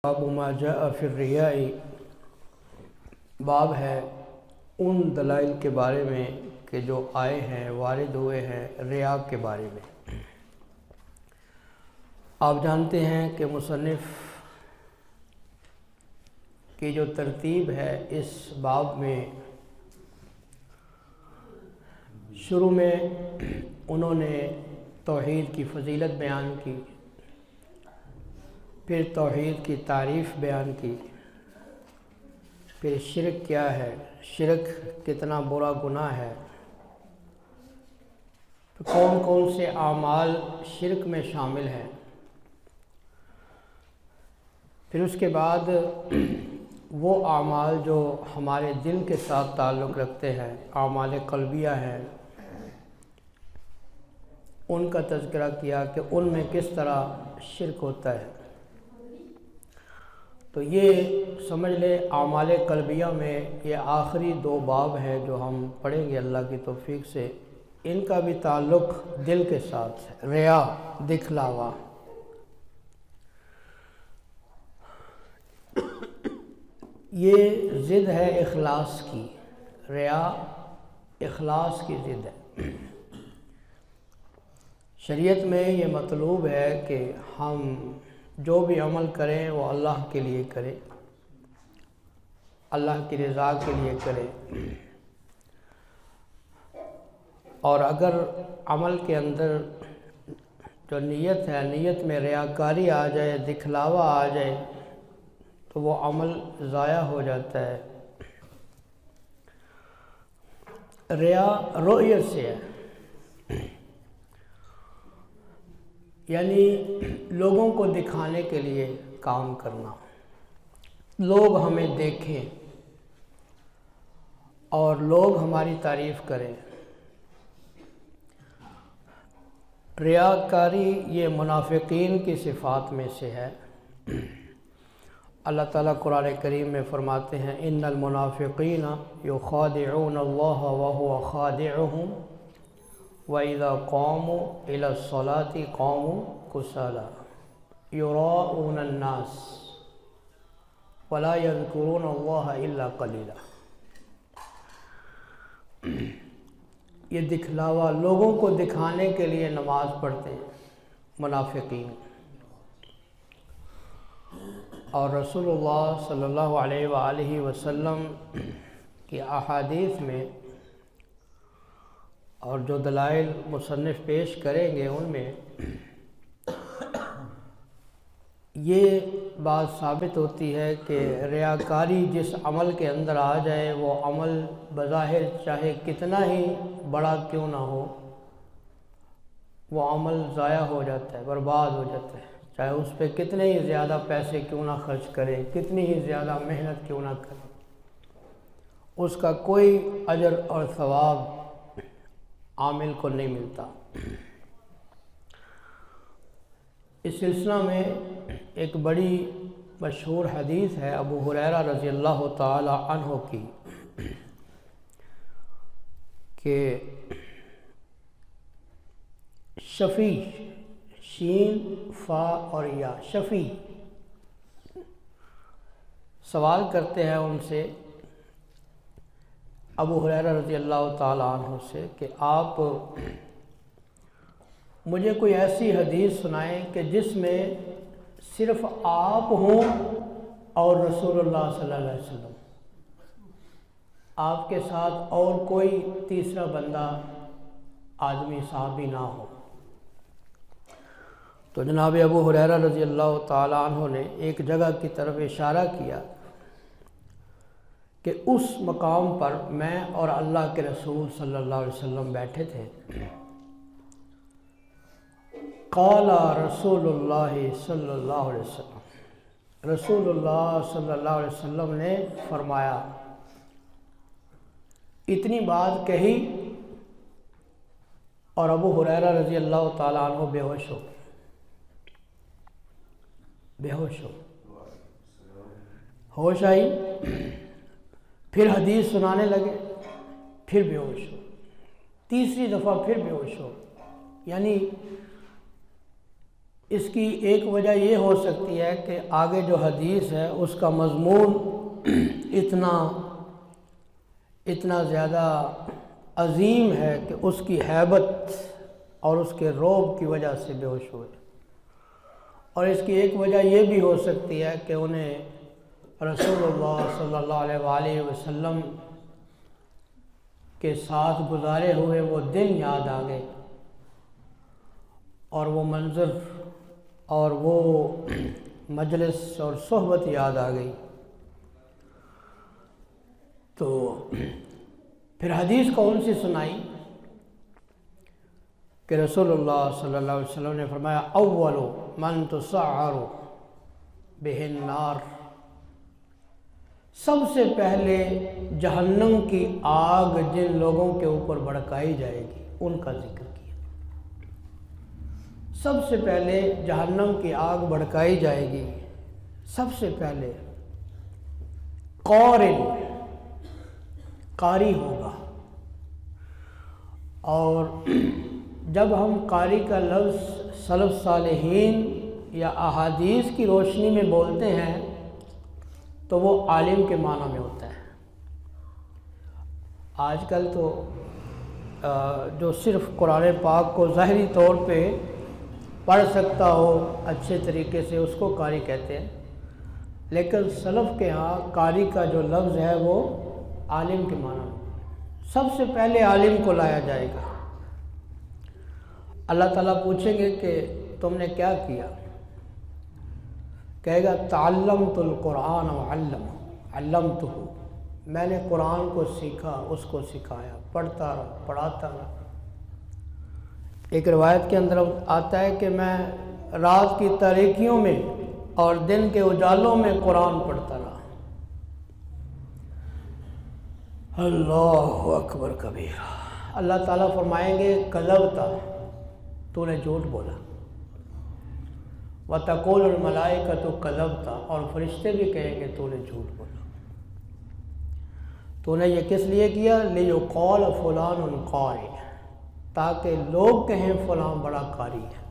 باب ما جاء فی الریاء، باب ہے ان دلائل کے بارے میں کہ جو آئے ہیں، وارد ہوئے ہیں ریا کے بارے میں۔ آپ جانتے ہیں کہ مصنف کی جو ترتیب ہے اس باب میں، شروع میں انہوں نے توحید کی فضیلت بیان کی، پھر توحید کی تعریف بیان کی، پھر شرک کیا ہے، شرک کتنا برا گناہ ہے، کون کون سے اعمال شرک میں شامل ہیں، پھر اس کے بعد وہ اعمال جو ہمارے دل کے ساتھ تعلق رکھتے ہیں، اعمال قلبیہ ہیں، ان کا تذکرہ کیا کہ ان میں کس طرح شرک ہوتا ہے۔ تو یہ سمجھ لیں اعمال قلبیہ میں یہ آخری دو باب ہیں جو ہم پڑھیں گے اللہ کی توفیق سے، ان کا بھی تعلق دل کے ساتھ ہے۔ ریا، دکھلاوا، یہ ضد ہے اخلاص کی۔ ریا اخلاص کی ضد ہے۔ شریعت میں یہ مطلوب ہے کہ ہم جو بھی عمل کریں وہ اللہ کے لیے کریں، اللہ کی رضا کے لیے کریں، اور اگر عمل کے اندر جو نیت ہے، نیت میں ریاکاری آ جائے، دکھلاوا آ جائے تو وہ عمل ضائع ہو جاتا ہے۔ ریا رؤیت سے ہے، یعنی لوگوں کو دکھانے کے لیے کام کرنا، لوگ ہمیں دیکھیں اور لوگ ہماری تعریف کریں۔ ریاکاری یہ منافقین کی صفات میں سے ہے۔ اللہ تعالیٰ قرآن کریم میں فرماتے ہیں ان المنافقین یخادعون اللہ وهو خادعهم وَإِذَا قَامُوا إِلَى الصَّلَاةِ قَامُوا كُسَالَىٰ يُرَاءُونَ النَّاسَ وَلَا يَذْكُرُونَ اللَّهَ إِلَّا قَلِيلًا۔ یہ دکھلاوا، لوگوں کو دکھانے کے لیے نماز پڑھتے ہیں منافقین، اور رسول اللہ صلی اللہ علیہ وآلہ وسلم کی احادیث میں اور جو دلائل مصنف پیش کریں گے ان میں یہ بات ثابت ہوتی ہے کہ ریاکاری جس عمل کے اندر آ جائے وہ عمل بظاہر چاہے کتنا ہی بڑا کیوں نہ ہو، وہ عمل ضائع ہو جاتا ہے، برباد ہو جاتا ہے، چاہے اس پہ کتنے ہی زیادہ پیسے کیوں نہ خرچ کرے، کتنی ہی زیادہ محنت کیوں نہ کرے، اس کا کوئی اجر اور ثواب عامل کو نہیں ملتا۔ اس سلسلہ میں ایک بڑی مشہور حدیث ہے ابو ہریرہ رضی اللہ تعالی عنہ کی کہ شفیع، شین فا اور یا، شفیع سوال کرتے ہیں ان سے، ابو ہریرہ رضی اللہ تعالی عنہ سے، کہ آپ مجھے کوئی ایسی حدیث سنائیں کہ جس میں صرف آپ ہوں اور رسول اللہ صلی اللہ علیہ وسلم، آپ کے ساتھ اور کوئی تیسرا بندہ آدمی صحابی نہ ہو۔ تو جناب ابو ہریرہ رضی اللہ تعالی عنہ نے ایک جگہ کی طرف اشارہ کیا کہ اس مقام پر میں اور اللہ کے رسول صلی اللہ علیہ وسلم بیٹھے تھے۔ قال رسول اللہ صلی اللہ علیہ وسلم، رسول اللہ صلی اللہ علیہ وسلم نے فرمایا، اتنی بات کہی اور ابو ہریرہ رضی اللہ تعالیٰ عنہ بے ہوش ہو، بے ہوش ہو، ہوش آئی، پھر حدیث سنانے لگے، پھر بے ہوش ہو، تیسری دفعہ پھر بے ہوش ہو، یعنی اس کی ایک وجہ یہ ہو سکتی ہے کہ آگے جو حدیث ہے اس کا مضمون اتنا زیادہ عظیم ہے کہ اس کی ہیبت اور اس کے رعب کی وجہ سے بے ہوش ہوئے، اور اس کی ایک وجہ یہ بھی ہو سکتی ہے کہ انہیں رسول اللہ صلی اللہ علیہ وآلہ وسلم کے ساتھ گزارے ہوئے وہ دن یاد آ گئے، اور وہ منظر اور وہ مجلس اور صحبت یاد آ گئی۔ تو پھر حدیث کون سی سنائی کہ رسول اللہ صلی اللہ علیہ وسلم نے فرمایا اول من تسعر بہ النار، سب سے پہلے جہنم کی آگ جن لوگوں کے اوپر بھڑکائی جائے گی ان کا ذکر کیا۔ سب سے پہلے جہنم کی آگ بھڑکائی جائے گی، سب سے پہلے قاری ہوگا، اور جب ہم قاری کا لفظ سلف صالحین یا احادیث کی روشنی میں بولتے ہیں تو وہ عالم کے معنی میں ہوتا ہے۔ آج کل تو جو صرف قرآن پاک کو ظاہری طور پہ پڑھ سکتا ہو اچھے طریقے سے اس کو قاری کہتے ہیں، لیکن سلف کے ہاں قاری کا جو لفظ ہے وہ عالم کے معنی میں۔ سب سے پہلے عالم کو لایا جائے گا، اللہ تعالیٰ پوچھیں گے کہ تم نے کیا کیا؟ کہے گا تعلمت القرآن علمتہ، میں نے قرآن کو سیکھا، اس کو سکھایا، پڑھتا رہا، پڑھاتا رہا۔ ایک روایت کے اندر آتا ہے کہ میں رات کی تاریکیوں میں اور دن کے اجالوں میں قرآن پڑھتا رہا۔ اللہ اکبر کبیرہ، اللہ تعالیٰ فرمائیں گے کذبت، تو نے جھوٹ بولا، وَتَقُولُ الْمَلَائِكَةُ كَذَبْتَ، اور فرشتے بھی کہیں گے تو نے جھوٹ بولا۔ تو نے یہ کس لیے کیا؟ لِيُقَالَ فُلَانٌ قَارِئٌ، تاکہ لوگ کہیں فلاں بڑا قاری ہے،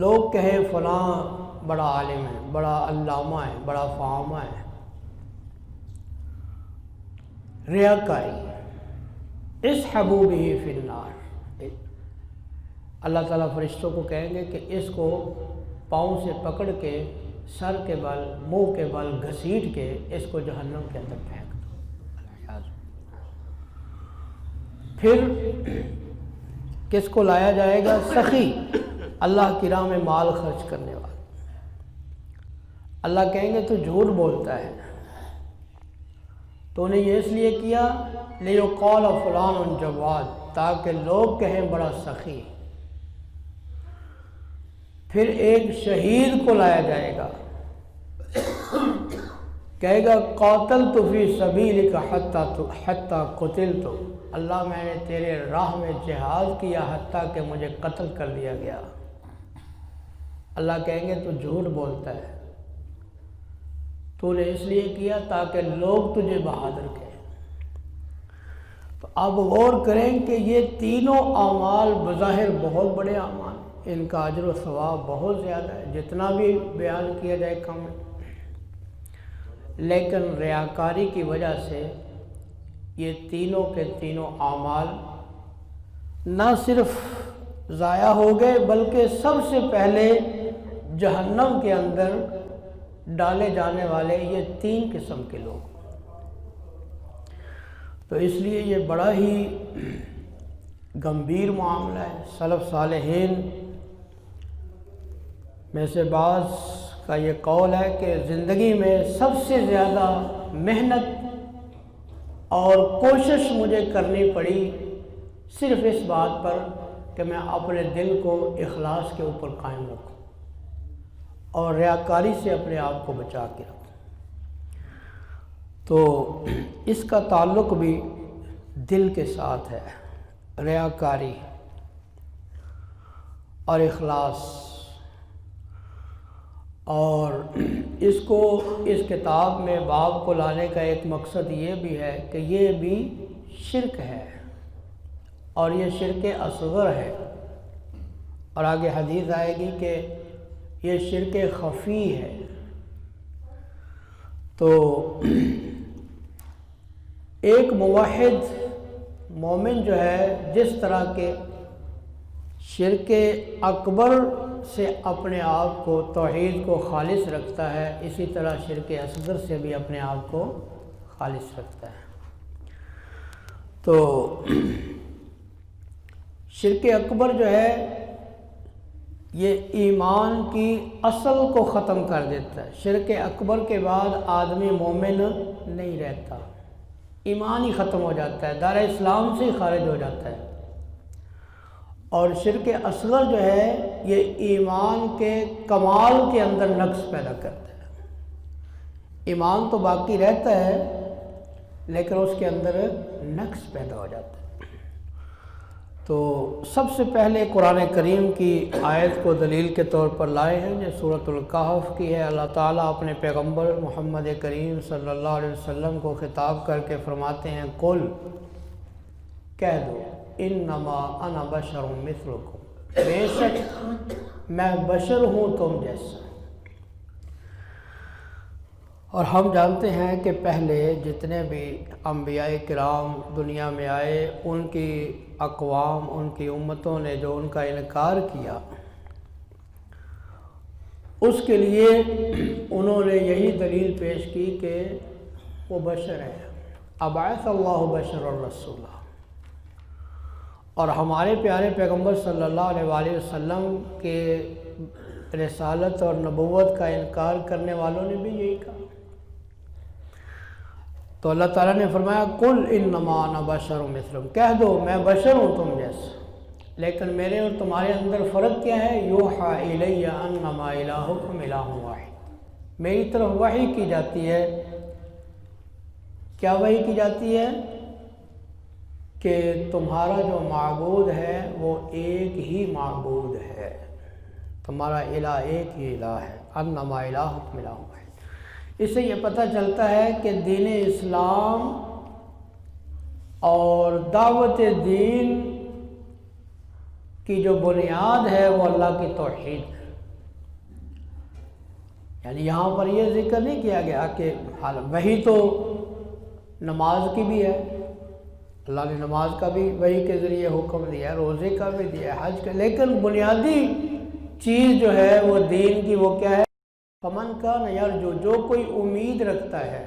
لوگ کہیں فلاں بڑا عالم ہے، بڑا علامہ ہے، بڑا فہامہ ہے۔ ریاکاری، اسحبوا بہ فی النار، اللہ تعالیٰ فرشتوں کو کہیں گے کہ اس کو پاؤں سے پکڑ کے سر کے بل، منہ کے بل گھسیٹ کے اس کو جہنم کے اندر پھینک دو۔ پھر کس کو لایا جائے گا؟ سخی، اللہ کی راہ میں مال خرچ کرنے والا۔ اللہ کہیں گے تو جھوٹ بولتا ہے، تو نے یہ اس لیے کیا لیقال فلان جواد، تاکہ لوگ کہیں بڑا سخی۔ پھر ایک شہید کو لایا جائے گا، کہے گا قاتلت فی سبیلک حتی قتلت، اللہ میں نے تیرے راہ میں جہاد کیا حتیٰ کہ مجھے قتل کر دیا گیا۔ اللہ کہیں گے تو جھوٹ بولتا ہے، تو نے اس لیے کیا تاکہ لوگ تجھے بہادر کہیں۔ تو اب غور کریں کہ یہ تینوں اعمال بظاہر بہت بڑے اعمال، ان کا اجر و ثواب بہت زیادہ ہے، جتنا بھی بیان کیا جائے کم ہے، لیکن ریاکاری کی وجہ سے یہ تینوں کے تینوں اعمال نہ صرف ضائع ہو گئے بلکہ سب سے پہلے جہنم کے اندر ڈالے جانے والے یہ تین قسم کے لوگ۔ تو اس لیے یہ بڑا ہی گمبھیر معاملہ ہے۔ سلف صالحین میں سے بعض کا یہ قول ہے کہ زندگی میں سب سے زیادہ محنت اور کوشش مجھے کرنی پڑی صرف اس بات پر کہ میں اپنے دل کو اخلاص کے اوپر قائم رکھوں اور ریاکاری سے اپنے آپ کو بچا کے رکھوں۔ تو اس کا تعلق بھی دل کے ساتھ ہے، ریاکاری اور اخلاص۔ اور اس کو اس کتاب میں باب کو لانے کا ایک مقصد یہ بھی ہے کہ یہ بھی شرک ہے، اور یہ شرک اصغر ہے، اور آگے حدیث آئے گی کہ یہ شرک خفی ہے۔ تو ایک موحد مومن جو ہے جس طرح کے شرک اکبر سے اپنے آپ کو، توحید کو خالص رکھتا ہے، اسی طرح شرک اصغر سے بھی اپنے آپ کو خالص رکھتا ہے۔ تو شرک اکبر جو ہے یہ ایمان کی اصل کو ختم کر دیتا ہے۔ شرک اکبر کے بعد آدمی مومن نہیں رہتا، ایمان ہی ختم ہو جاتا ہے، دار اسلام سے ہی خارج ہو جاتا ہے۔ اور شرک اصغر جو ہے یہ ایمان کے کمال کے اندر نقص پیدا کرتا ہے۔ ایمان تو باقی رہتا ہے لیکن اس کے اندر نقص پیدا ہو جاتا ہے۔ تو سب سے پہلے قرآن کریم کی آیت کو دلیل کے طور پر لائے ہیں جو سورۃ الکہف کی ہے۔ اللہ تعالیٰ اپنے پیغمبر محمد کریم صلی اللہ علیہ وسلم کو خطاب کر کے فرماتے ہیں، قل کہہ دو انما انا بشر مثلکم، بے شک میں بشر ہوں تم جیسا۔ اور ہم جانتے ہیں کہ پہلے جتنے بھی انبیاء کرام دنیا میں آئے ان کی اقوام، ان کی امتوں نے جو ان کا انکار کیا، اس کے لیے انہوں نے یہی دلیل پیش کی کہ وہ بشر ہے، ابعث اللہ بشر الرسول۔ اور ہمارے پیارے پیغمبر صلی اللہ علیہ وآلہ وسلم کے رسالت اور نبوت کا انکار کرنے والوں نے بھی یہی کہا۔ تو اللہ تعالیٰ نے فرمایا قل انما انا بشر مثلکم، کہہ دو میں بشر ہوں تم جیسا، لیکن میرے اور تمہارے اندر فرق کیا ہے؟ یوحی الی انما الہکم الہ واحد، میری طرف وحی کی جاتی ہے۔ کیا وحی کی جاتی ہے؟ کہ تمہارا جو معبود ہے وہ ایک ہی معبود ہے، تمہارا الہ ایک ہی الہ ہے، انما الہکم الہ واحد۔ اس سے یہ پتہ چلتا ہے کہ دین اسلام اور دعوت دین کی جو بنیاد ہے وہ اللہ کی توحید ہے۔ یعنی یہاں پر یہ ذکر نہیں کیا گیا کہ وہی تو نماز کی بھی ہے، اللہ نے نماز کا بھی وہی کے ذریعے حکم دیا ہے، روزے کا بھی دیا ہے، حج کا، لیکن بنیادی چیز جو ہے وہ دین کی وہ کیا ہے؟ فمن کان یرجو، جو کوئی امید رکھتا ہے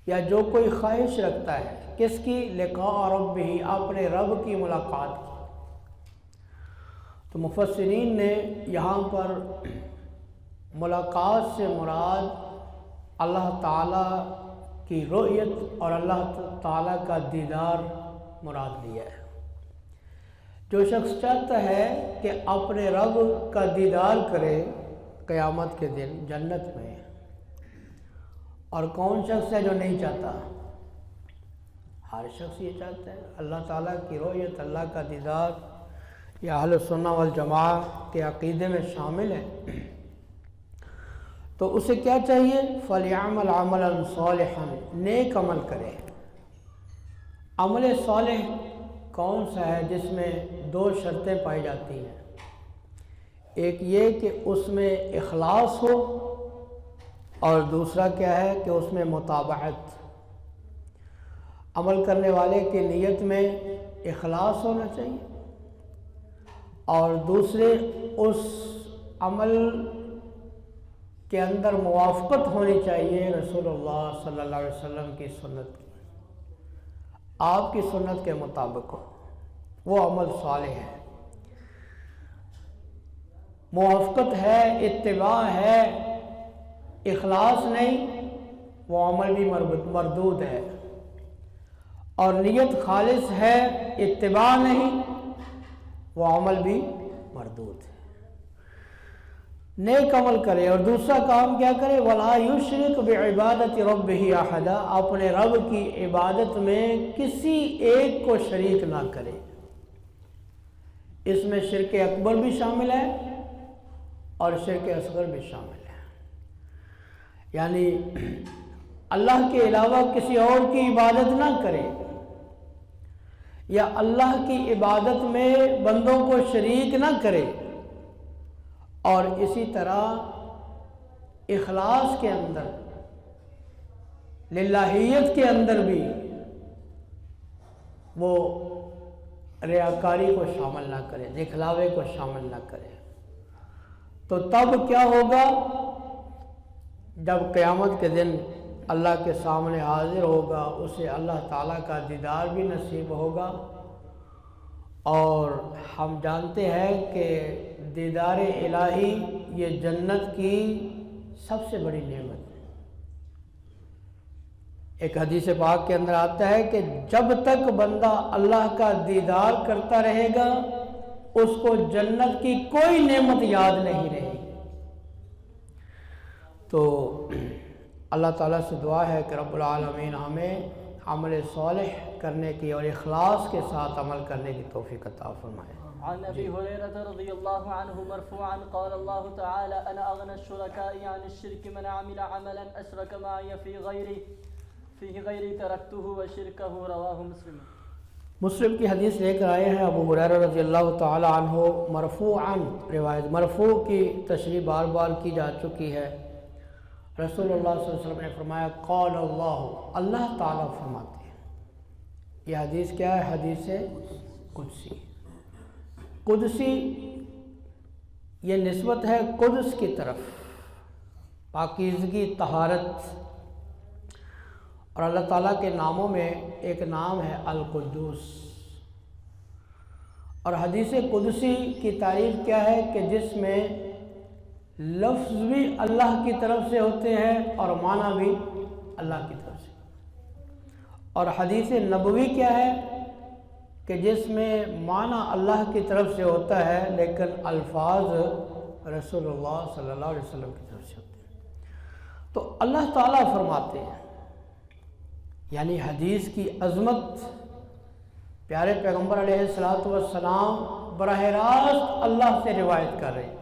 یا جو کوئی خواہش رکھتا ہے، کس کی؟ لقاء ربہ، اپنے رب کی ملاقات کی۔ تو مفسرین نے یہاں پر ملاقات سے مراد اللہ تعالیٰ کی رؤیت اور اللہ تعالیٰ کا دیدار مراد لیا ہے۔ جو شخص چاہتا ہے کہ اپنے رب کا دیدار کرے قیامت کے دن جنت میں، اور کون شخص ہے جو نہیں چاہتا؟ ہر شخص یہ چاہتا ہے، اللہ تعالیٰ کی رؤیت، اللہ کا دیدار، یہ اہل سنہ والجماعہ کے عقیدے میں شامل ہے۔ تو اسے کیا چاہیے؟ فَلْيَعْمَلْ عَمَلًا صَالِحًا، نیک عمل کرے۔ عمل صالح کون سا ہے جس میں دو شرطیں پائی جاتی ہیں؟ ایک یہ کہ اس میں اخلاص ہو، اور دوسرا کیا ہے کہ اس میں مطابعت۔ عمل کرنے والے کی نیت میں اخلاص ہونا چاہیے، اور دوسرے اس عمل کے اندر موافقت ہونی چاہیے رسول اللہ صلی اللہ علیہ وسلم کی سنت کی، آپ کی سنت کے مطابق ہو، وہ عمل صالح ہے۔ موافقت ہے، اتباع ہے، اخلاص نہیں، وہ عمل بھی مردود ہے۔ اور نیت خالص ہے، اتباع نہیں، وہ عمل بھی مردود ہے۔ نیک عمل کرے، اور دوسرا کام کیا کرے؟ وَلَا يُشْرِكْ بِعِبَادَةِ رَبِّهِ أَحَدًا، اپنے رب کی عبادت میں کسی ایک کو شریک نہ کرے۔ اس میں شرک اکبر بھی شامل ہے اور شرک اصغر بھی شامل ہے، یعنی اللہ کے علاوہ کسی اور کی عبادت نہ کرے، یا اللہ کی عبادت میں بندوں کو شریک نہ کرے، اور اسی طرح اخلاص کے اندر، للہیت کے اندر بھی وہ ریاکاری کو شامل نہ کرے، دکھلاوے کو شامل نہ کرے، تو تب کیا ہوگا؟ جب قیامت کے دن اللہ کے سامنے حاضر ہوگا، اسے اللہ تعالیٰ کا دیدار بھی نصیب ہوگا، اور ہم جانتے ہیں کہ دیدار الہی یہ جنت کی سب سے بڑی نعمت ہے۔ ایک حدیث پاک کے اندر آتا ہے کہ جب تک بندہ اللہ کا دیدار کرتا رہے گا، اس کو جنت کی کوئی نعمت یاد نہیں رہے گی۔ تو اللہ تعالیٰ سے دعا ہے کہ رب العالمین ہمیں عمل صالح کرنے کی اور اخلاص کے ساتھ عمل کرنے کی توفیق عطا فرمائے۔ عن ابی ہریرہ رضی اللہ عنہ مرفوعا قال اللہ تعالی انا اغنى الشركاء عن الشرك من عمل عملا اشرك معي فيه غیری ترکته وشرکه رواہ مسلم۔ مسلم کی حدیث لے کر آئے ہیں ابو ہریرہ رضی اللہ تعالی عنہ مرفوعا روایت۔ مرفوع کی تشریح بار بار کی جا چکی ہے۔ رسول اللہ صلی اللہ علیہ وسلم نے فرمایا قال اللہ تعالیٰ فرماتے ہیں۔ یہ حدیث کیا ہے؟ حدیث قدسی۔ قدسی یہ نسبت ہے قدس کی طرف، پاکیزگی، طہارت، اور اللہ تعالیٰ کے ناموں میں ایک نام ہے القدوس۔ اور حدیث قدسی کی تعریف کیا ہے کہ جس میں لفظ بھی اللہ کی طرف سے ہوتے ہیں اور معنی بھی اللہ کی طرف سے۔ اور حدیث نبوی کیا ہے کہ جس میں معنی اللہ کی طرف سے ہوتا ہے لیکن الفاظ رسول اللہ صلی اللہ علیہ وسلم کی طرف سے ہوتے ہیں۔ تو اللہ تعالیٰ فرماتے ہیں، یعنی حدیث کی عظمت پیارے پیغمبر علیہ السلام براہ راست اللہ سے روایت کر رہے ہیں۔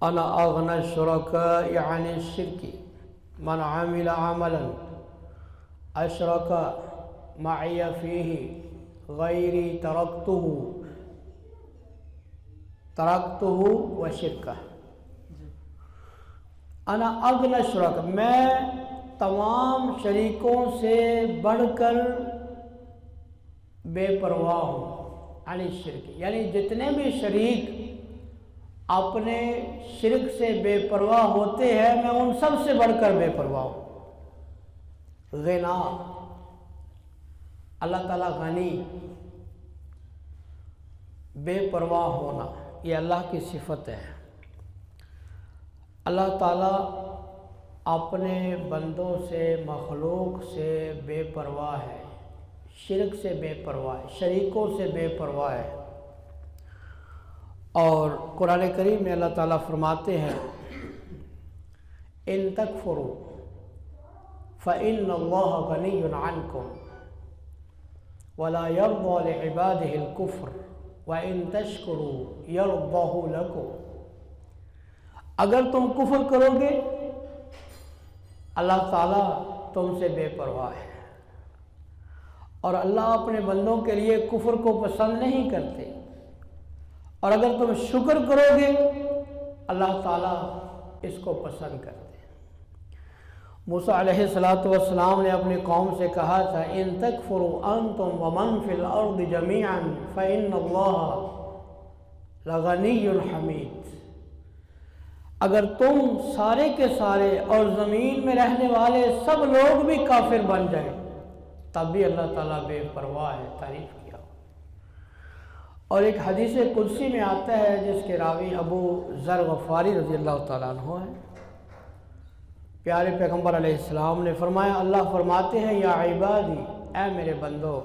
انا اغنى الشركاء عن الشرك من عمل عملا اشرك معي فيه غیری ترکته وشرکہ۔ انا اغنى الشرکاء، میں تمام شریکوں سے بڑھ کر بے پرواہ ہوں۔ عن الشرک، یعنی جتنے بھی شریک اپنے شرک سے بے پرواہ ہوتے ہیں، میں ان سب سے بڑھ کر بے پرواہ ہوں۔ غنا، اللہ تعالیٰ غنی، بے پرواہ ہونا، یہ اللہ کی صفت ہے۔ اللہ تعالیٰ اپنے بندوں سے، مخلوق سے بے پرواہ ہے، شرک سے بے پرواہ ہے، شریکوں سے بے پرواہ ہے۔ اور قرآن کریم میں اللہ تعالیٰ فرماتے ہیں ان تکفروا فإن اللہ غنی عنکم ولا یرضی لعباده الکفر وإن تشکروا یرضہ لکم۔ اگر تم کفر کرو گے، اللہ تعالیٰ تم سے بے پرواہ ہے، اور اللہ اپنے بندوں کے لیے کفر کو پسند نہیں کرتے، اور اگر تم شکر کرو گے اللہ تعالیٰ اس کو پسند کرتے ہیں۔ موسیٰ علیہ السلام نے اپنی قوم سے کہا تھا ان تکفروا انتم ومن فی الارض جميعا فإن اللہ لغنی حمید۔ اگر تم سارے کے سارے اور زمین میں رہنے والے سب لوگ بھی کافر بن جائیں تب بھی اللہ تعالیٰ بے پرواہ ہے، تعریف کیا۔ اور ایک حدیث قدسی میں آتا ہے جس کے راوی ابو ذر غفاری رضی اللہ تعالیٰ عنہ ہے۔ پیارے پیغمبر علیہ السلام نے فرمایا، اللہ فرماتے ہیں یا عبادی، اے میرے بندو،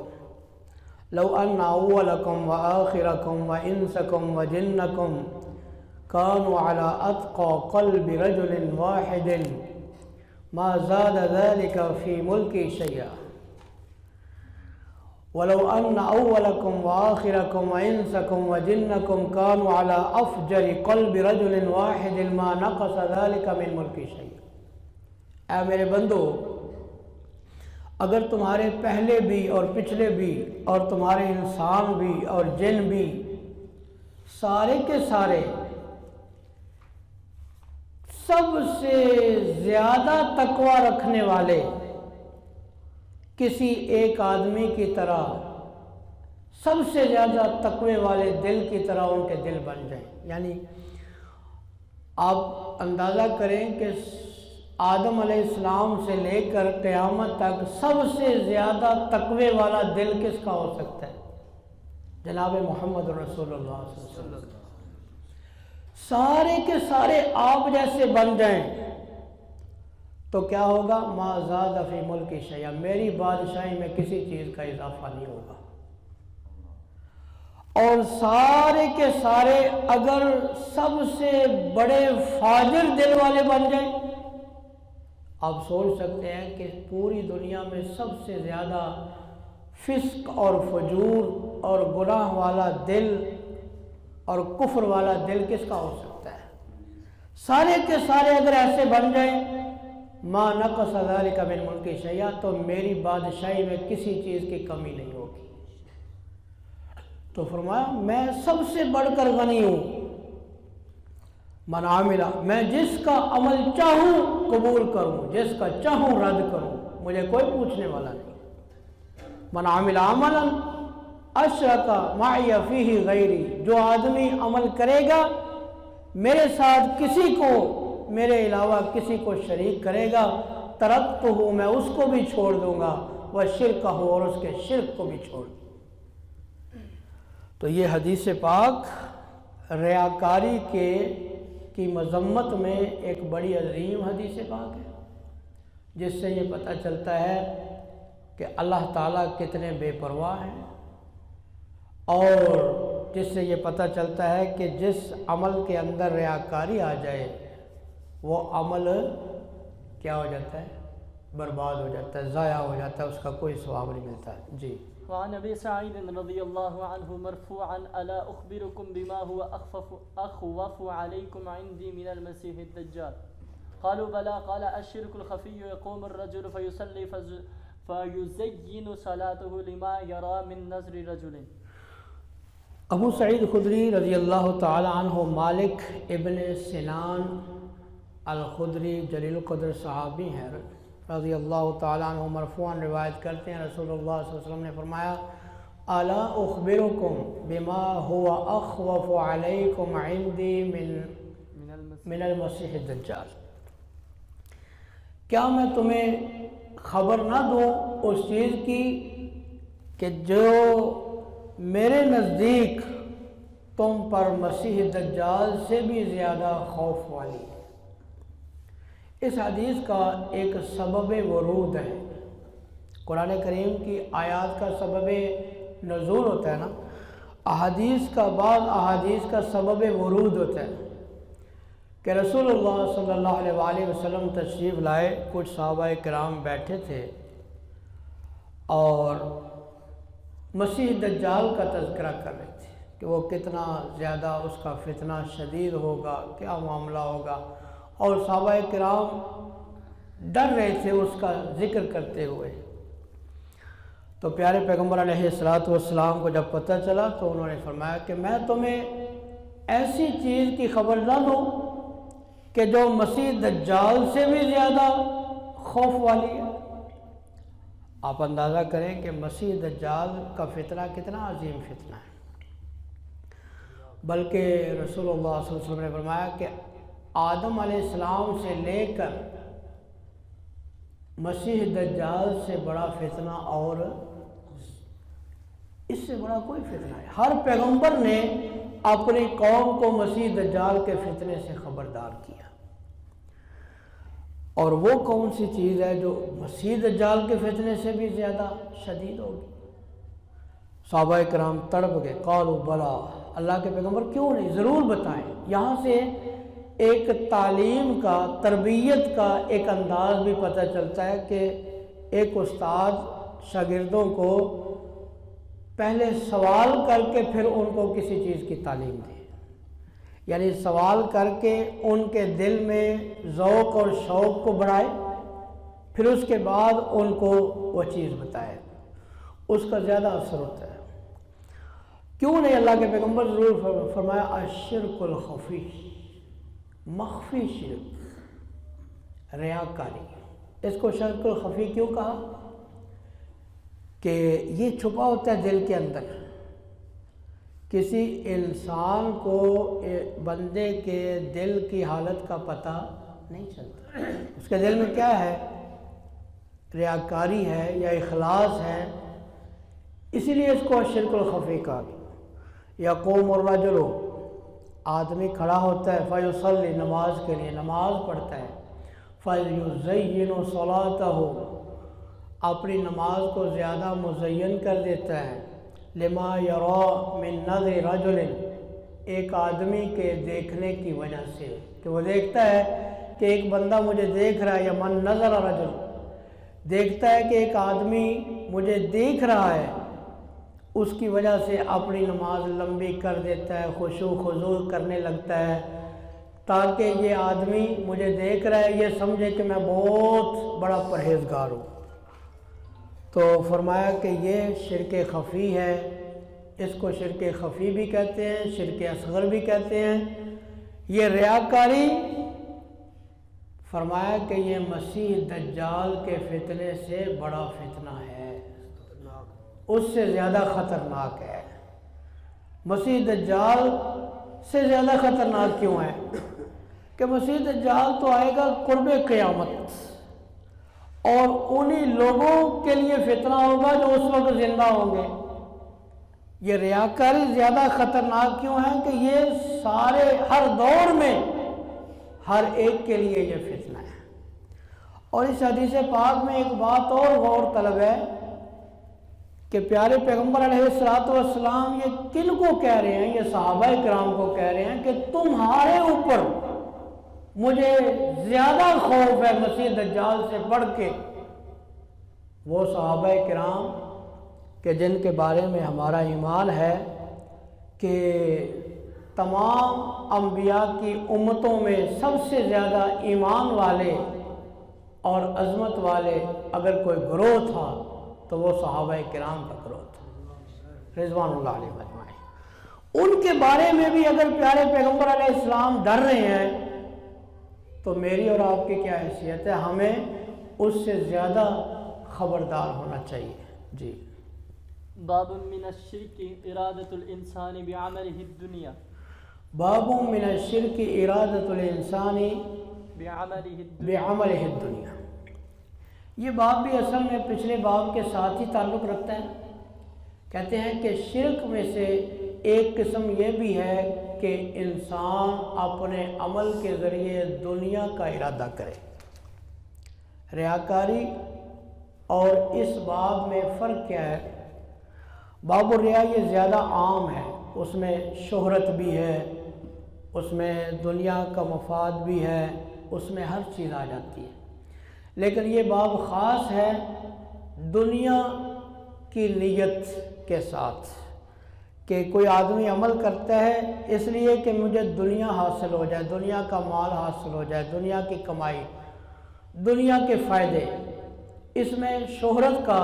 لو ان اولکم وآخرکم وانسکم وجنکم كانوا على اتقى قلب رجل واحد ما زاد ذلك في ملكي شيئا ولو ان اولکم وآخرکم وانسکم وجنکم كانوا على افجر قلب رجل واحد ما نقص ذلك من ملكي شيئا۔ اے میرے بندو، اگر تمہارے پہلے بھی اور پچھلے بھی اور تمہارے انسان بھی اور جن بھی سارے کے سارے سب سے زیادہ تقوی رکھنے والے کسی ایک آدمی کی طرح، سب سے زیادہ تقوی والے دل کی طرح ان کے دل بن جائیں. یعنی آپ اندازہ کریں کہ آدم علیہ السلام سے لے کر قیامت تک سب سے زیادہ تقوی والا دل کس کا ہو سکتا ہے؟ جناب محمد رسول اللہ صلی اللہ علیہ وسلم. سارے کے سارے آپ جیسے بن جائیں تو کیا ہوگا؟ ما زاد فی ملکی شیئا، میری بادشاہی میں کسی چیز کا اضافہ نہیں ہوگا. اور سارے کے سارے اگر سب سے بڑے فاجر دل والے بن جائیں، آپ سوچ سکتے ہیں کہ پوری دنیا میں سب سے زیادہ فسق اور فجور اور گناہ والا دل اور کفر والا دل کس کا ہو سکتا ہے؟ سارے کے سارے اگر ایسے بن جائیں، ما نقص ذلک من ملکی شیئا، تو میری بادشاہی میں کسی چیز کی کمی نہیں ہوگی. تو فرمایا میں سب سے بڑھ کر غنی ہوں. من عامل، میں جس کا عمل چاہوں قبول کروں، جس کا چاہوں رد کروں، مجھے کوئی پوچھنے والا نہیں. من عامل عملا اشرک معی فیہ غیری، جو آدمی عمل کرے گا میرے ساتھ کسی کو، میرے علاوہ کسی کو شریک کرے گا، ترکتہ، میں اس کو بھی چھوڑ دوں گا، وشرکہ، اور اس کے شرک کو بھی چھوڑ دوں گا. تو یہ حدیث پاک ریاکاری کی مذمت میں ایک بڑی عظیم حدیث پاک ہے، جس سے یہ پتہ چلتا ہے کہ اللہ تعالیٰ کتنے بے پرواہ ہیں، اور جس سے یہ پتہ چلتا ہے کہ جس عمل کے اندر ریاکاری آ جائے وہ عمل کیا ہو جاتا ہے؟ برباد ہو جاتا ہے، ضائع ہو جاتا ہے، اس کا کوئی ثواب نہیں ملتا ہے. جی. وعن ابی سعید رضی اللہ عنہ مرفوعا الا اخبرکم بما هو اخوف علیکم عندی من المسیح الدجال قالوا بلا قال الشرك الخفي يقوم الرجل فيصلي فيزين صلاته لما يرى من نظر رجل. ابو سعید خدری رضی اللہ تعالی عنہ مالک ابن سنان الخدری جلیل القدر صحابی ہیں، رضی اللہ تعالیٰ عنہ مرفوعاً روایت کرتے ہیں، رسول اللہ صلی اللہ علیہ وسلم نے فرمایا الا اخبرکم بما هو اخوف علیکم عندی من المسیح الدجال، کیا میں تمہیں خبر نہ دوں اس چیز کی کہ جو میرے نزدیک تم پر مسیح دجال سے بھی زیادہ خوف والی ہے. اس حدیث کا ایک سبب ورود ہے. قرآن کریم کی آیات کا سبب نزول ہوتا ہے نا، احادیث کا بعض احادیث کا سبب ورود ہوتا ہے کہ رسول اللہ صلی اللہ علیہ وآلہ وسلم تشریف لائے، کچھ صحابہ کرام بیٹھے تھے اور مسیح دجال کا تذکرہ کر رہے تھے کہ وہ کتنا زیادہ اس کا فتنہ شدید ہوگا، کیا معاملہ ہوگا، اور صحابہ کرام ڈر رہے تھے اس کا ذکر کرتے ہوئے. تو پیارے پیغمبر علیہ السلام کو جب پتہ چلا تو انہوں نے فرمایا کہ میں تمہیں ایسی چیز کی خبر نہ دوں کہ جو مسیح دجال سے بھی زیادہ خوف والی ہے. آپ اندازہ کریں کہ مسیح دجال کا فتنہ کتنا عظیم فتنہ ہے. بلکہ رسول اللہ صلی اللہ علیہ وسلم نے فرمایا کہ آدم علیہ السلام سے لے کر مسیح دجال سے بڑا فتنہ اور اس سے بڑا کوئی فتنہ ہے. ہر پیغمبر نے اپنی قوم کو مسیح دجال کے فتنے سے خبردار کیا، اور وہ کون سی چیز ہے جو مسیح دجال کے فتنے سے بھی زیادہ شدید ہوگی؟ صحابہ کرام تڑپ گئے، قالوا بلا، اللہ کے پیغمبر کیوں نہیں، ضرور بتائیں. یہاں سے ایک تعلیم کا، تربیت کا ایک انداز بھی پتہ چلتا ہے کہ ایک استاد شاگردوں کو پہلے سوال کر کے پھر ان کو کسی چیز کی تعلیم دے، یعنی سوال کر کے ان کے دل میں ذوق اور شوق کو بڑھائے، پھر اس کے بعد ان کو وہ چیز بتائے، اس کا زیادہ اثر ہوتا ہے۔ کیوں نہیں اللہ کے پیغمبر ضرور فرمایا الشرک الخفی، مخفی شرک، ریاکاری۔ اس کو شرک الخفی کیوں کہا؟ کہ یہ چھپا ہوتا ہے دل کے اندر، کسی انسان کو بندے کے دل کی حالت کا پتہ نہیں چلتا، اس کے دل میں کیا ہے، ریاکاری ہے یا اخلاص ہے، اسی لیے اس کو شرک الخفی کہا گیا۔ یقوم الرجل، آدمی کھڑا ہوتا ہے، فیصلی، نماز کے لیے نماز پڑھتا ہے، فیزین صلاتہ، اپنی نماز کو زیادہ مزین کر دیتا ہے، لما یرا من نظر رجل، ایک آدمی کے دیکھنے کی وجہ سے، کہ وہ دیکھتا ہے کہ ایک بندہ مجھے دیکھ رہا ہے، یا من نظر رجل، دیکھتا ہے کہ ایک آدمی مجھے دیکھ رہا ہے، اس کی وجہ سے اپنی نماز لمبی کر دیتا ہے، خشوع خضوع کرنے لگتا ہے، تاکہ یہ آدمی مجھے دیکھ رہا ہے، یہ سمجھے کہ میں بہت بڑا پرہیزگار ہوں۔ تو فرمایا کہ یہ شرک خفی ہے، اس کو شرک خفی بھی کہتے ہیں، شرک اصغر بھی کہتے ہیں۔ یہ ریاکاری، فرمایا کہ یہ مسیح دجال کے فتنے سے بڑا فتنہ ہے، اس سے زیادہ خطرناک ہے۔ مسیح دجال سے زیادہ خطرناک کیوں ہے؟ کہ مسیح دجال تو آئے گا قرب قیامت، اور انہی لوگوں کے لیے فتنہ ہوگا جو اس وقت زندہ ہوں گے۔ یہ ریاکاری زیادہ خطرناک کیوں ہے؟ کہ یہ سارے ہر دور میں ہر ایک کے لیے یہ فتنہ ہے۔ اور اس حدیث پاک میں ایک بات اور غور طلب ہے کہ پیارے پیغمبر علیہ السلام یہ کن کو کہہ رہے ہیں؟ یہ صحابہ کرام کو کہہ رہے ہیں کہ تمہارے اوپر مجھے زیادہ خوف ہے مسیح دجال سے بڑھ کے۔ وہ صحابہ کرام کہ جن کے بارے میں ہمارا ایمان ہے کہ تمام انبیاء کی امتوں میں سب سے زیادہ ایمان والے اور عظمت والے اگر کوئی گروہ تھا تو وہ صحابہ کرام کا گروہ تھا، رضوان اللہ علیہ اجمعین۔ ان کے بارے میں بھی اگر پیارے پیغمبر علیہ السلام ڈر رہے ہیں تو میری اور آپ کی کیا حیثیت ہے؟ ہمیں اس سے زیادہ خبردار ہونا چاہیے۔ جی۔ باب من الشرک ارادۃ الانسان بعملہ الدنیا، باب من الشرک ارادۃ الانسان بعملہ الدنیا۔ یہ باب بھی اصل میں پچھلے باب کے ساتھ ہی تعلق رکھتا ہے۔ کہتے ہیں کہ شرک میں سے ایک قسم یہ بھی ہے کہ انسان اپنے عمل کے ذریعے دنیا کا ارادہ کرے۔ ریاکاری اور اس باب میں فرق کیا ہے؟ باب الریا یہ زیادہ عام ہے، اس میں شہرت بھی ہے، اس میں دنیا کا مفاد بھی ہے، اس میں ہر چیز آ جاتی ہے۔ لیکن یہ باب خاص ہے دنیا کی نیت کے ساتھ، کہ کوئی آدمی عمل کرتا ہے اس لیے کہ مجھے دنیا حاصل ہو جائے، دنیا کا مال حاصل ہو جائے، دنیا کی کمائی، دنیا کے فائدے، اس میں شہرت کا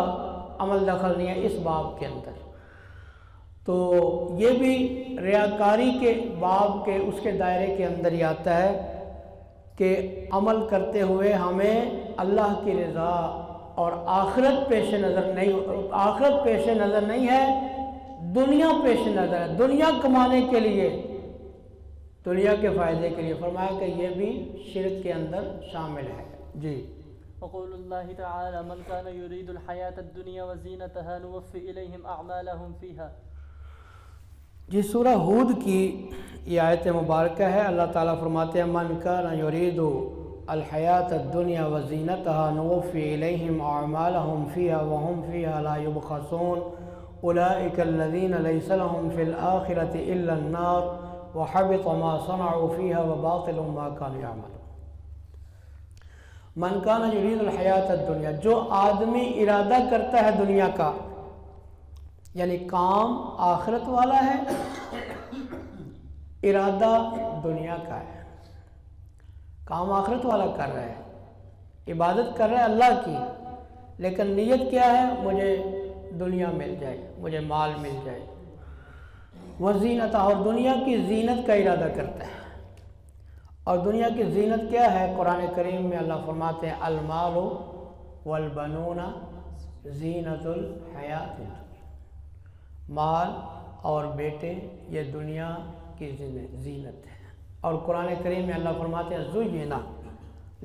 عمل دخل نہیں ہے اس باب کے اندر۔ تو یہ بھی ریاکاری کے باب کے اس کے دائرے کے اندر ہی آتا ہے کہ عمل کرتے ہوئے ہمیں اللہ کی رضا اور آخرت پیش نظر نہیں ہے، دنیا پیش نظر ہے، دنیا کمانے کے لیے، دنیا کے فائدے کے لیے۔ فرمایا کہ یہ بھی شرک کے اندر شامل ہے۔ جی۔ وقول اللہ تعالی من کان یرید الحیاۃ الدنیا وزینتها نوفی الیہم اعمالہم فیہا۔ جی، سورہ ہود کی یہ آیت مبارکہ ہے۔ اللہ تعالیٰ فرماتے ہیں من کان یرید الحیاۃ الدنیا وزینتها نوفی الیہم اعمالہم فیہا وہم فیہا لا یبخسون اولئک الذین لیس لہم فی الآخرۃ الا النار وحبط ما صنعوا فیہا وباطل ما کانوا یعملون۔ من کان یرید الحیاۃ الدنیا، جو آدمی ارادہ کرتا ہے دنیا کا، یعنی کام آخرت والا ہے، ارادہ دنیا کا ہے، کام آخرت والا کر رہا ہے، عبادت کر رہے ہیں اللہ کی، لیکن نیت کیا ہے؟ مجھے دنیا مل جائے، مجھے مال مل جائے، وزینت، اور دنیا کی زینت کا ارادہ کرتا ہے۔ اور دنیا کی زینت کیا ہے؟ قرآن کریم میں اللہ فرماتے ہیں المال والبنون زینت الحیات الدنیا، مال اور بیٹے یہ دنیا کی زینت ہے۔ اور قرآن کریم میں اللہ فرماتے ہیں زُیِّنَ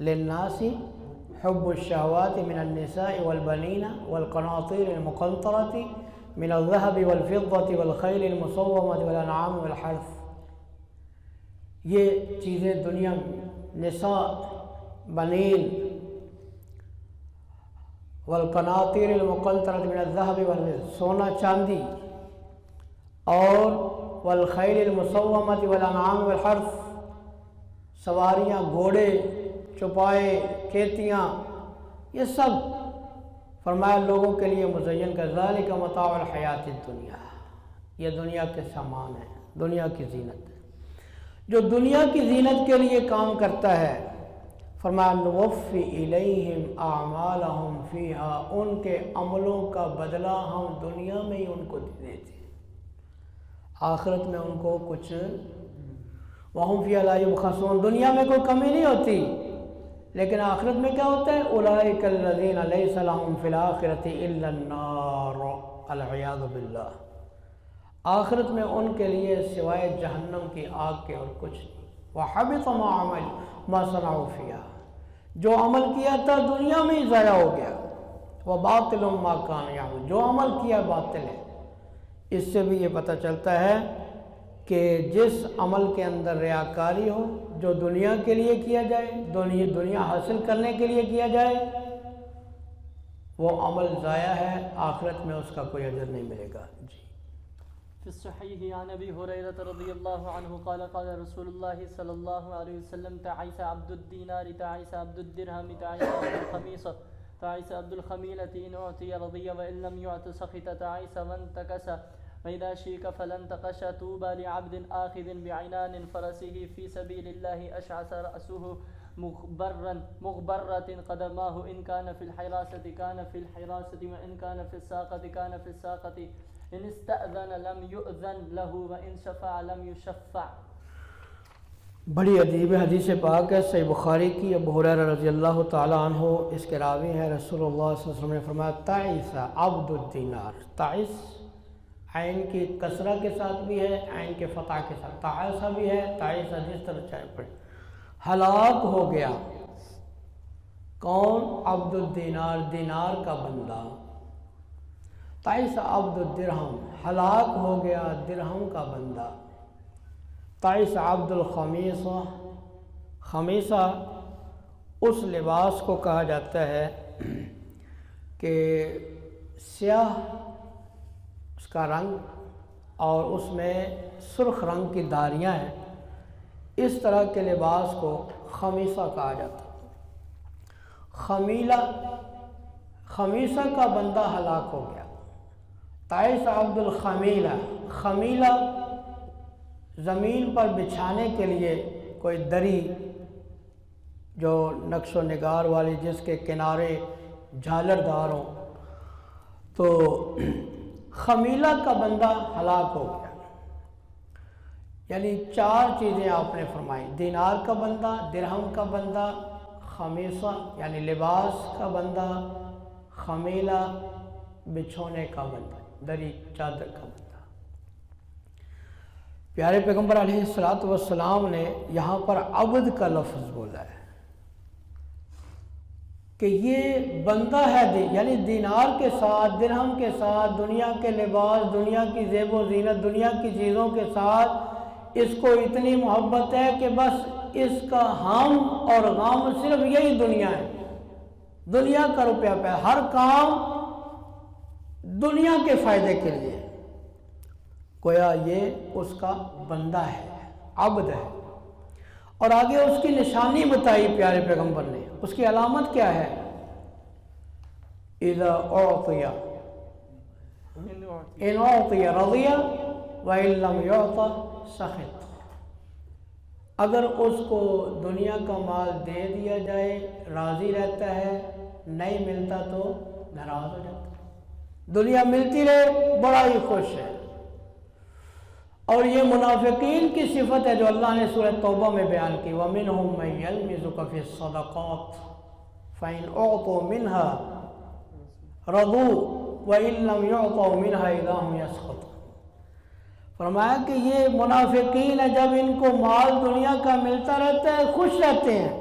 لِلنَّاسِ حب الشہوات من النساء والبنین والقناطیر المقنطرة من الذهب والفضة والخیل المصومة والانعام والحرث، یہ چیزیں دنیا میں نساء، بنین، والقناطیر المقنطرة من الذهب والفضة، سونا چاندی، اور والخیل المصومة والانعام والحرث، سواریاں، گھوڑے، چوپائے، کھیتیاں، یہ سب فرمایا لوگوں کے لیے مزین کا ذالک متاع الحیات الدنیا، یہ دنیا کے سامان ہے، دنیا کی زینت ہے۔ جو دنیا کی زینت کے لیے کام کرتا ہے، فرمایا نوفی الیہم اعمالہم فیہا، ان کے عملوں کا بدلہ ہم دنیا میں ہی ان کو دے دیتے ہیں، آخرت میں ان کو کچھ وَهُمْ فِيهَا لَا يُبْخَسُونَ، دنیا میں کوئی کمی نہیں ہوتی، لیکن آخرت میں کیا ہوتا ہے؟ أُولَٰئِكَ الَّذِينَ لَيْسَ لَهُمْ فِي الْآخِرَةِ إِلَّا النَّارُ، الْعِيَاذُ بِاللَّهِ، آخرت میں ان کے لیے سوائے جہنم کی آگ کے اور کچھ نہیں۔ وَحَبِطَ مَا عَمَلُوا مَا صَنَعُوا فِيهَا، جو عمل کیا تھا دنیا میں ہی ضائع ہو گیا۔ وَبَاطِلٌ مَا كَانُوا يَعْمَلُونَ، جو عمل کیا باطل ہے۔ اس سے بھی یہ پتہ چلتا ہے کہ جس عمل کے اندر ریاکاری ہو، جو دنیا کے لیے کیا جائے، دنیا حاصل کرنے کے لیے کیا جائے، وہ عمل ضائع ہے، آخرت میں اس کا کوئی اجر نہیں ملے گا۔ جی في الصحيح عن ابي هريره رضي الله عنه قال قال رسول الله صلى الله عليه وسلم تعيس عبد الدينار، تعيس عبد الدرهم، تعيس عبد الخميصه، تعيس عبد الخميلة، إن أعطي رضي وإن لم يعط سخط، تعيس وانتكس، وإذا شيك فلانتقش، طوبى لعبد آخذ بعنان فرسه في سبيل الله أشعث رأسه مغبرة قدماه، إن كان في الحراسة كان في الحراسة، وإن كان في الساقة كان في الساقة، إن استأذن لم يؤذن له، وإن شفع لم يشفع۔ بڑی عجیب حدیث پاک ہے، صحیح بخاری کی، ابو ہریرہ رضی اللہ تعالیٰ عنہ اس کے راوی ہیں، رسول اللہ صلی اللہ علیہ وسلم نے فرمایا تعیس عبد الدینار، تعیس عین کی کسرہ کے ساتھ بھی ہے، عین کے فتح کے ساتھ، تعیسہ بھی ہے، تعیسہ جس طرح چاہے پڑھے، ہلاک ہو گیا۔ کون؟ عبد الدینار، دینار کا بندہ۔ تعیسہ عبد الدرہم، ہلاک ہو گیا درہم کا بندہ۔ تعیسہ عبد الخمیصہ، خمیصہ اس لباس کو کہا جاتا ہے کہ سیاہ اس کا رنگ اور اس میں سرخ رنگ کی دھاریاں ہیں، اس طرح کے لباس کو خمیصہ کہا جاتا ہے۔ خمیلہ، خمیصہ کا بندہ ہلاک ہو گیا۔ تعیس عبد الخمیلہ، خمیلہ زمین پر بچھانے کے لیے کوئی دری جو نقش و نگار والی، جس کے کنارے جھالردار ہوں، تو خمیلہ کا بندہ ہلاک ہو گیا۔ یعنی چار چیزیں آپ نے فرمائی، دینار کا بندہ، درہم کا بندہ، خمیصہ یعنی لباس کا بندہ، خمیلہ بچھونے کا بندہ، دری چادر کا بندہ۔ پیارے پیغمبر علیہ السلام نے یہاں پر عبد کا لفظ بولا ہے کہ یہ بندہ ہے، یعنی دینار کے ساتھ، درہم کے ساتھ، دنیا کے لباس، دنیا کی زیب و زینت، دنیا کی چیزوں کے ساتھ اس کو اتنی محبت ہے کہ بس اس کا ہم اور غم صرف یہی دنیا ہے، دنیا کا روپیہ پہ، ہر کام دنیا کے فائدے کے لیے، گویا یہ اس کا بندہ ہے، عبد ہے۔ اور آگے اس کی نشانی بتائی پیارے پیغمبر نے، اس کی علامت کیا ہے؟ اذا اعطی ان اعطی رضی وان لم یعط سخط، اگر اس کو دنیا کا مال دے دیا جائے راضی رہتا ہے، نہیں ملتا تو ناراض ہو جاتا ہے۔ دنیا ملتی رہے بڑا ہی خوش ہے۔ اور یہ منافقین کی صفت ہے جو اللہ نے سورہ توبہ میں بیان کی، وَمِنْهُمْ مَنْ يَلْمِزُكَ فِي الصَّدَقَاتِ فَإِنْ أُعْطُوا مِنْهَا رَضُوا وَإِنْ لَمْ يُعْطَوْا مِنْهَا إِذَا هُمْ يَسْخَطُونَ۔ فرمایا کہ یہ منافقین ہے، جب ان کو مال دنیا کا ملتا رہتا ہے خوش رہتے ہیں،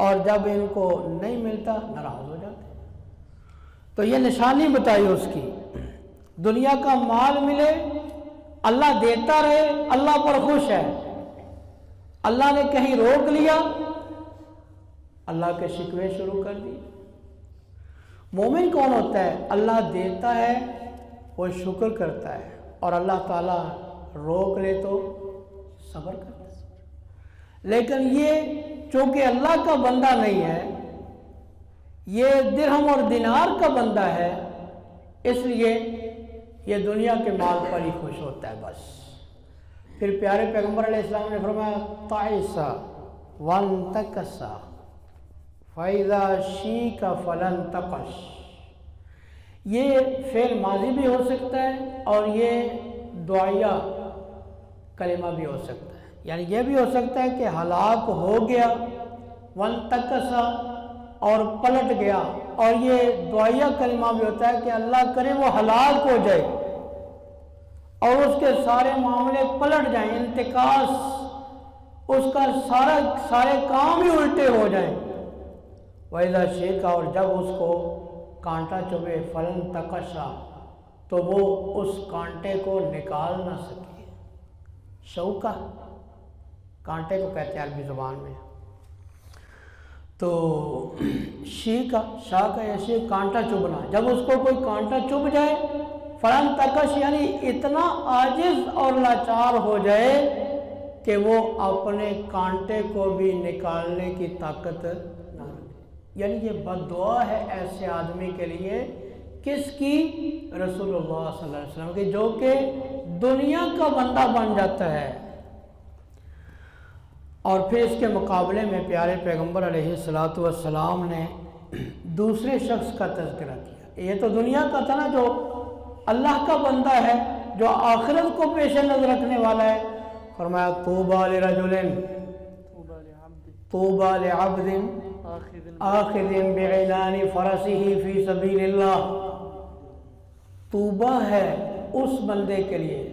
اور جب ان کو نہیں ملتا ناراض ہو جاتے ہیں۔ تو یہ نشانی بتائی اس کی، دنیا کا مال ملے، اللہ دیتا رہے، اللہ پر خوش ہے۔ اللہ نے کہیں روک لیا، اللہ کے شکوے شروع کر دیے۔ مومن کون ہوتا ہے؟ اللہ دیتا ہے وہ شکر کرتا ہے، اور اللہ تعالیٰ روک لے تو صبر کرتا ہے۔ لیکن یہ چونکہ اللہ کا بندہ نہیں ہے، یہ درہم اور دینار کا بندہ ہے، اس لیے یہ دنیا کے مال پر ہی خوش ہوتا ہے بس۔ پھر پیارے پیغمبر علیہ السلام نے فرمایا تعیسا وانتکسا فَإِذَا شِيكَ فَلَن تَقَشْ۔ یہ فعل ماضی بھی ہو سکتا ہے اور یہ دعائیہ کلمہ بھی ہو سکتا ہے، یعنی یہ بھی ہو سکتا ہے کہ ہلاک ہو گیا، وانتکسا اور پلٹ گیا، اور یہ دعائیہ کلمہ بھی ہوتا ہے کہ اللہ کرے وہ ہلاک ہو جائے اور اس کے سارے معاملے پلٹ جائیں، انتکاس، اس کا سارے کام ہی الٹے ہو جائیں۔ وَإِذَا شِيكَ، اور جب اس کو کانٹا چبھے، فَلَن تَقَشَا، تو وہ اس کانٹے کو نکال نہ سکے۔ شوکہ کانٹے کو کہتے ہیں عربی زبان میں۔ تو شاہ کا ایسے کانٹا چبھنا، جب اس کو کوئی کانٹا چبھ جائے، فَلَن تَقَشْ یعنی اتنا عاجز اور لاچار ہو جائے کہ وہ اپنے کانٹے کو بھی نکالنے کی طاقت نہ رکھے۔ یعنی یہ بد دعا ہے ایسے آدمی کے لیے، کس کی؟ رسول اللہ صلی اللہ علیہ وسلم کی، جو کہ دنیا کا بندہ بن جاتا ہے۔ اور پھر اس کے مقابلے میں پیارے پیغمبر علیہ السلام نے دوسرے شخص کا تذکرہ کیا۔ یہ تو دنیا کا تھا نا، جو اللہ کا بندہ ہے، جو آخرت کو پیش نظر رکھنے والا ہے۔ فرمایا طوبیٰ لرجل، طوبیٰ لعبد آخذ بعنان فرسہ فی سبیل اللہ۔ طوبیٰ ہے اس بندے کے لیے،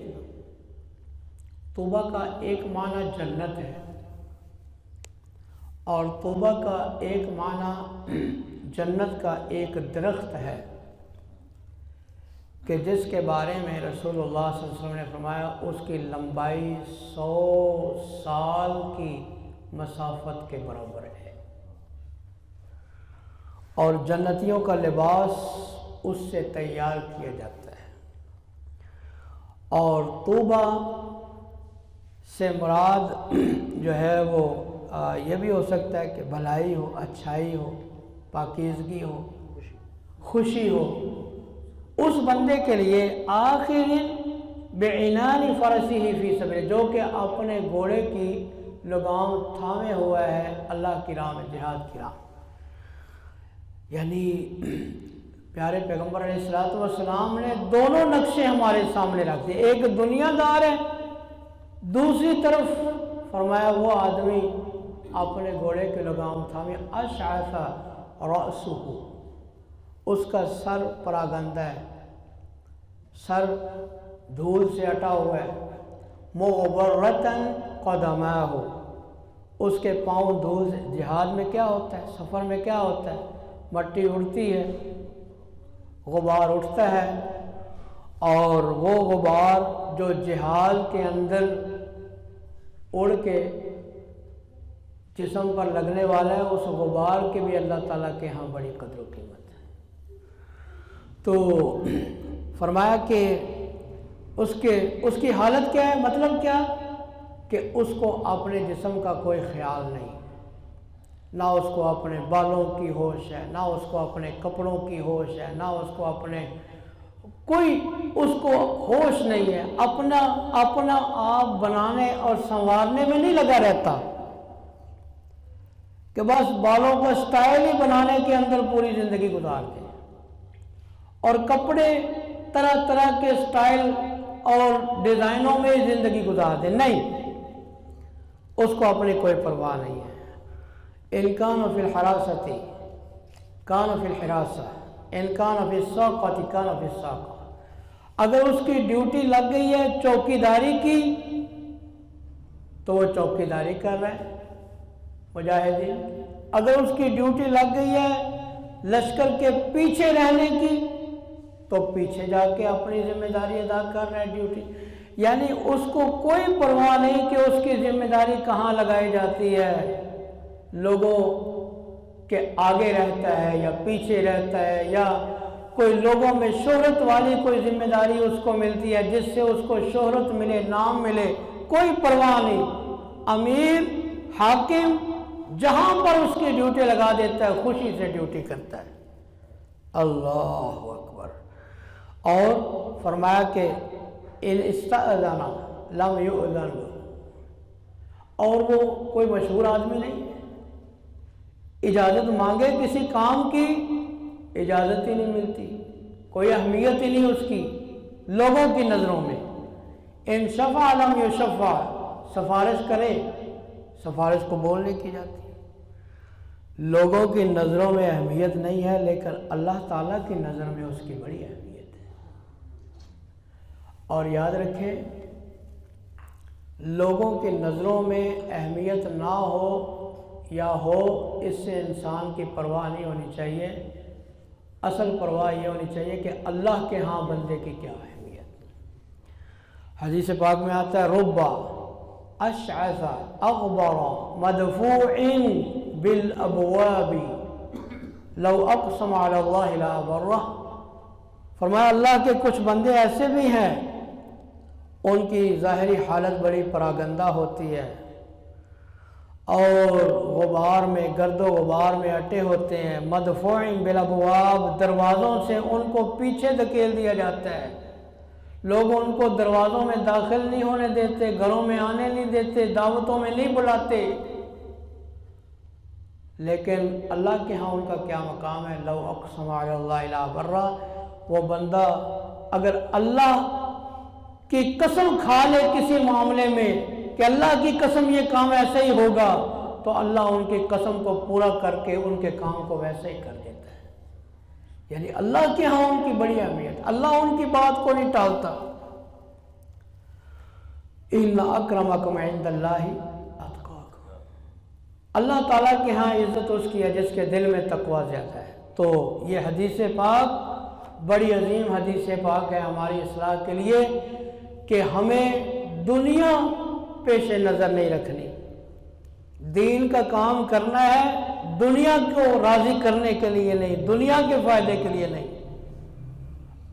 طوبیٰ کا ایک معنی جنت ہے، اور طوبیٰ کا ایک معنی جنت کا ایک درخت ہے کہ جس کے بارے میں رسول اللہ صلی اللہ علیہ وسلم نے فرمایا اس کی لمبائی 100 سال کی مسافت کے برابر ہے، اور جنتیوں کا لباس اس سے تیار کیا جاتا ہے۔ اور طوبیٰ سے مراد جو ہے وہ یہ بھی ہو سکتا ہے کہ بھلائی ہو، اچھائی ہو، پاکیزگی ہو، خوشی ہو اس بندے کے لیے۔ آخر بعنان فرسہ فی سبیل، جو کہ اپنے گھوڑے کی لگام تھامے ہوا ہے اللہ کی راہ میں، جہاد کی راہ۔ یعنی پیارے پیغمبر علیہ السلام نے دونوں نقشے ہمارے سامنے رکھ دیے، ایک دنیا دار ہے، دوسری طرف فرمایا وہ آدمی اپنے گھوڑے کے لگام تھامے، اشعث رأسہ، اس کا سر پراگندہ ہے، سر دھول سے اٹا ہوا ہے، مغبرۃ قدماہ، اس کے پاؤں دھول سے۔ جہاد میں کیا ہوتا ہے، سفر میں کیا ہوتا ہے، مٹی اڑتی ہے، غبار اٹھتا ہے، اور وہ غبار جو جہاد کے اندر اڑ کے جسم پر لگنے والا ہے، اس غبار کے بھی اللہ تعالیٰ کے ہاں بڑی قدر و قیمت ہے۔ تو فرمایا کہ اس کی حالت کیا ہے، مطلب کیا کہ اس کو اپنے جسم کا کوئی خیال نہیں، نہ اس کو اپنے بالوں کی ہوش ہے، نہ اس کو اپنے کپڑوں کی ہوش ہے، نہ اس کو اپنے کوئی اس کو ہوش نہیں ہے، اپنا آپ بنانے اور سنوارنے میں نہیں لگا رہتا کہ بس بالوں کو سٹائل ہی بنانے کے اندر پوری زندگی گزار دے اور کپڑے طرح طرح کے سٹائل اور ڈیزائنوں میں زندگی گزار دے، نہیں، اس کو اپنی کوئی پرواہ نہیں ہے۔ ان کان فی الحراست کان فی الحراسہ ان کان فی الساقۃ کان فی الساقہ، اگر اس کی ڈیوٹی لگ گئی ہے چوکیداری کی تو وہ چوکیداری کر رہا ہے مجاہدین، اگر اس کی ڈیوٹی لگ گئی ہے لشکر کے پیچھے رہنے کی تو پیچھے جا کے اپنی ذمہ داری ادا کر رہا ہے ڈیوٹی، یعنی اس کو کوئی پرواہ نہیں کہ اس کی ذمہ داری کہاں لگائی جاتی ہے، لوگوں کے آگے رہتا ہے یا پیچھے رہتا ہے، یا کوئی لوگوں میں شہرت والی کوئی ذمہ داری اس کو ملتی ہے جس سے اس کو شہرت ملے، نام ملے، کوئی پرواہ نہیں۔ امیر حاکم جہاں پر اس کی ڈیوٹی لگا دیتا ہے خوشی سے ڈیوٹی کرتا ہے۔ اللہ اکبر۔ اور فرمایا کہ ان استأذن لم یؤذن، اور وہ کوئی مشہور آدمی نہیں ہے، اجازت مانگے کسی کام کی اجازت ہی نہیں ملتی، کوئی اہمیت ہی نہیں اس کی لوگوں کی نظروں میں۔ ان شفع لم یشفع، سفارش کرے سفارش قبول نہیں کی جاتی، لوگوں کی نظروں میں اہمیت نہیں ہے، لیکن اللہ تعالیٰ کی نظر میں اس کی بڑی اہمیت ہے۔ اور یاد رکھیں، لوگوں کی نظروں میں اہمیت نہ ہو یا ہو، اس سے انسان کی پرواہ نہیں ہونی چاہیے، اصل پرواہ یہ ہونی چاہیے کہ اللہ کے ہاں بندے کی کیا اہمیت۔ حدیث پاک میں آتا ہے ربا اشعث اغبر مدفوع بالابواب لو اقسم علی اللہ لابرہ، فرمایا اللہ کے کچھ بندے ایسے بھی ہیں ان کی ظاہری حالت بڑی پراگندہ ہوتی ہے اور غبار میں، گرد و غبار میں اٹے ہوتے ہیں، مدفوع بالابواب، دروازوں سے ان کو پیچھے دھکیل دیا جاتا ہے، لوگ ان کو دروازوں میں داخل نہیں ہونے دیتے، گھروں میں آنے نہیں دیتے، دعوتوں میں نہیں بلاتے، لیکن اللہ کے ہاں ان کا کیا مقام ہے۔ لو اقسم علی اللہ لابرہ، وہ بندہ اگر اللہ کی قسم کھا لے کسی معاملے میں کہ اللہ کی قسم یہ کام ایسے ہی ہوگا، تو اللہ ان کی قسم کو پورا کر کے ان کے کام کو ویسے ہی کر دیتا ہے۔ یعنی اللہ کے ہاں ان کی بڑی اہمیت، اللہ ان کی بات کو نہیں ٹالتا۔ ان اکرمکم عند اللہ اتقاکم، اللہ تعالیٰ کے ہاں عزت اس کی ہے جس کے دل میں تقوی زیادہ ہے۔ تو یہ حدیث پاک بڑی عظیم حدیث پاک ہے ہماری اصلاح کے لیے کہ ہمیں دنیا پیش نظر نہیں رکھنی، دین کا کام کرنا ہے دنیا کو راضی کرنے کے لیے نہیں، دنیا کے فائدے کے لیے نہیں،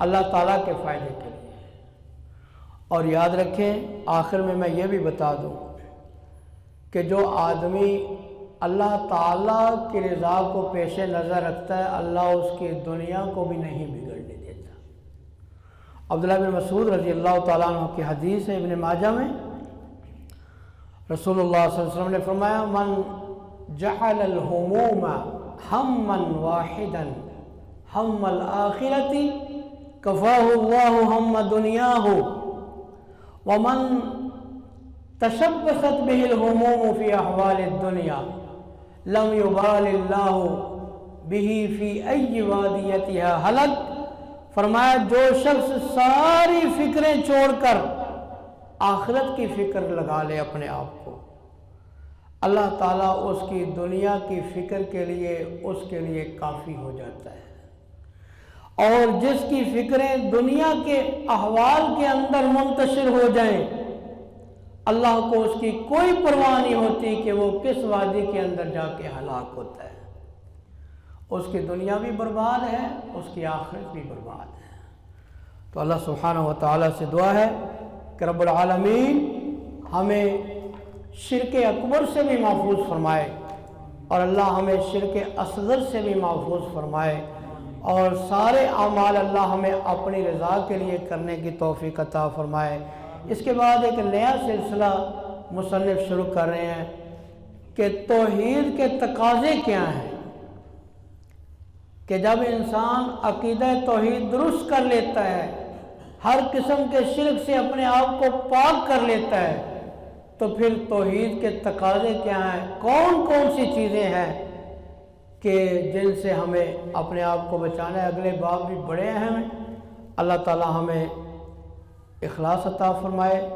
اللہ تعالیٰ کے فائدے کے لیے۔ اور یاد رکھیں، آخر میں یہ بھی بتا دوں کہ جو آدمی اللہ تعالیٰ کی رضا کو پیش نظر رکھتا ہے، اللہ اس کی دنیا کو بھی نہیں بگڑنے دیتا۔ عبداللہ بن مسعود رضی اللہ تعالیٰ عنہ کی حدیث ہے ابن ماجہ میں، رسول اللہ صلی اللہ علیہ وسلم نے فرمایا من جعل الہموم ہما واحدا ہم الآخرۃ کفاہ اللہ ہم دنیاہ ومن تشبثت به الہموم فی احوال الدنیا لم یبال اللہ به فی ای وادیتها حلق، فرمایا جو شخص ساری فکریں چھوڑ کر آخرت کی فکر لگا لے اپنے آپ کو، اللہ تعالیٰ اس کی دنیا کی فکر کے لیے اس کے لیے کافی ہو جاتا ہے۔ اور جس کی فکریں دنیا کے احوال کے اندر منتشر ہو جائیں، اللہ کو اس کی کوئی پرواہ نہیں ہوتی کہ وہ کس وادی کے اندر جا کے ہلاک ہوتا ہے، اس کی دنیا بھی برباد ہے، اس کی آخرت بھی برباد ہے۔ تو اللہ سبحانہ و تعالیٰ سے دعا ہے کہ رب العالمین ہمیں شرک اکبر سے بھی محفوظ فرمائے اور اللہ ہمیں شرک اصغر سے بھی محفوظ فرمائے، اور سارے اعمال اللہ ہمیں اپنی رضا کے لیے کرنے کی توفیق عطا فرمائے۔ اس کے بعد ایک نیا سلسلہ مصنف شروع کر رہے ہیں کہ توحید کے تقاضے کیا ہیں، کہ جب انسان عقیدہ توحید درست کر لیتا ہے، ہر قسم کے شرک سے اپنے آپ کو پاک کر لیتا ہے، تو پھر توحید کے تقاضے کیا ہیں، کون کون سی چیزیں ہیں کہ جن سے ہمیں اپنے آپ کو بچانا ہے۔ اگلے باب بھی بڑے اہم ہیں۔ اللہ تعالی ہمیں اخلاص عطا فرمائے۔